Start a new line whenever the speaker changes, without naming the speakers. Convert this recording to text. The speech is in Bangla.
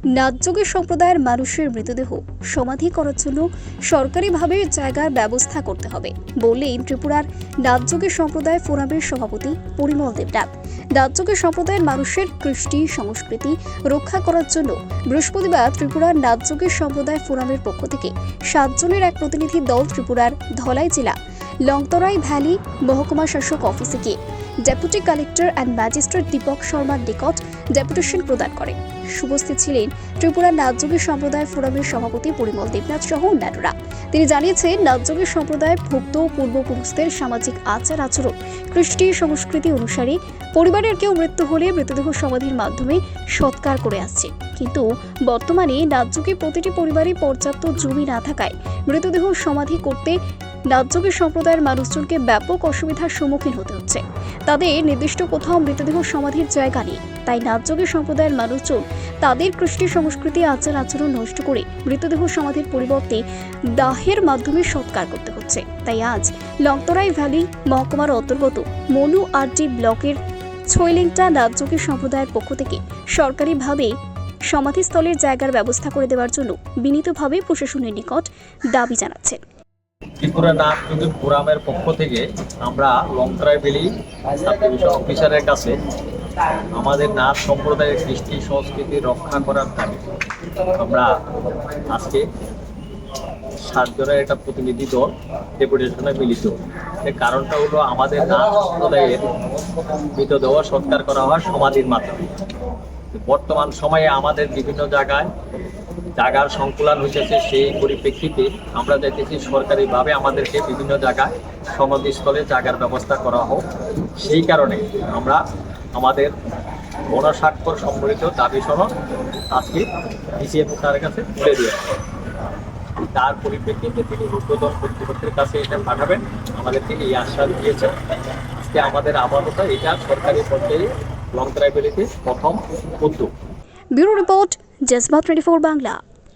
নাথযোগী সম্প্রদায়ের মানুষের মৃতদেহ সমাধি করার জন্য সরকারিভাবে জায়গার ব্যবস্থা করতে হবে বললেন ত্রিপুরার নাথযোগী সম্প্রদায় ফোরামের সভাপতি পরিমল দেবনাথ। নাথযোগী সম্প্রদায়ের মানুষের কৃষ্টি সংস্কৃতি রক্ষা করার জন্য বৃহস্পতিবার ত্রিপুরার নাথযোগী সম্প্রদায় ফোরামের পক্ষ থেকে 7 জনের এক প্রতিনিধি দল ত্রিপুরার ধলাই জেলা লংতরাই ভ্যালি মহকুমা শাসক অফিসে গিয়ে deputy collector and magistrate Dipak শর্মার নিকট ডেপুটেশন প্রদান করে। উপস্থিত ছিলেন ত্রিপুরার নাথযোগী সম্প্রদায় ফোরামের সভাপতি পরিমল দেবনাথ সহ অন্যান্যরা। তিনি জানিয়েছেন, নাথযোগী সম্প্রদায় ভুক্ত পূর্বপুরুষদের সামাজিক আচার আচরণ কৃষ্টি সংস্কৃতি অনুসারে পরিবারের কেউ মৃত্যু হলে মৃতদেহ সমাধির মাধ্যমে সৎকার করে আসছে, কিন্তু বর্তমানে নাথযোগী প্রতিটি পরিবারে পর্যাপ্ত জমি না থাকায় মৃতদেহ সমাধি করতে নাথযোগী সম্প্রদায়ের মানুষজনকে ব্যাপক অসুবিধার সম্মুখীন হতে হচ্ছে। তাদের নির্দিষ্ট কোথাও মৃতদেহ সমাধির জায়গা নেই, তাই নাথযোগী সম্প্রদায়ের মানুষজন তাদের কৃষ্টি সংস্কৃতি আচার আচরণ নষ্ট করে মৃতদেহ সমাধির পরিবর্তে দাহের মাধ্যমে সৎকার করতে হচ্ছে। তাই আজ লংতরাই ভ্যালি মহকুমার অন্তর্গত মনু আরডি ব্লকের ছৈলিংটা নাথযোগী সম্প্রদায়ের পক্ষ থেকে সরকারিভাবে সমাধিস্থলের জায়গার ব্যবস্থা করে দেওয়ার জন্য বিনীতভাবে প্রশাসনের নিকট দাবি জানাচ্ছেন।
ত্রিপুরা নাথযোগী ফোরামের পক্ষ থেকে আমরা লংতরাই ভ্যালি সাব ডিভিশন অফিসারের কাছে আমাদের নাথ সম্প্রদায়ের কৃষ্টি সংস্কৃতি রক্ষা করার দাবি আমরা আজকে 7 জনের একটা প্রতিনিধি দল ডেপুটেশনে মিলিত। এর কারণটা হলো আমাদের নাথ সম্প্রদায়ের মৃতদেহ সৎকার করা হয় সমাধির মাধ্যমে। বর্তমান সময়ে আমাদের বিভিন্ন জায়গার সংকুলান হয়েছে, সেই পরিপ্রেক্ষিতে আমরা দেখতেছি সরকারিভাবে আমাদেরকে বিভিন্ন জায়গায় সমাধিস্থলে জায়গার ব্যবস্থা করা হোক। সেই কারণে আমরা আমাদের গণস্বাক্ষর সম্বলিত দাবি সনদ আজকে ডিসিএম স্যারের কাছে তুলে দিয়েছে। তার পরিপ্রেক্ষিতে তিনি ঊর্ধ্বতন কর্তৃপক্ষের কাছে এটা পাঠাবেন, আমাদেরকে এই আশ্বাস দিয়েছেন। আজকে আমাদের আপাতত এটা সরকারি পর্যায়ে লংতরাই ভ্যালিতে প্রথম উদ্যোগ।
ব্যুরো রিপোর্ট, জজবা 24 বাংলা।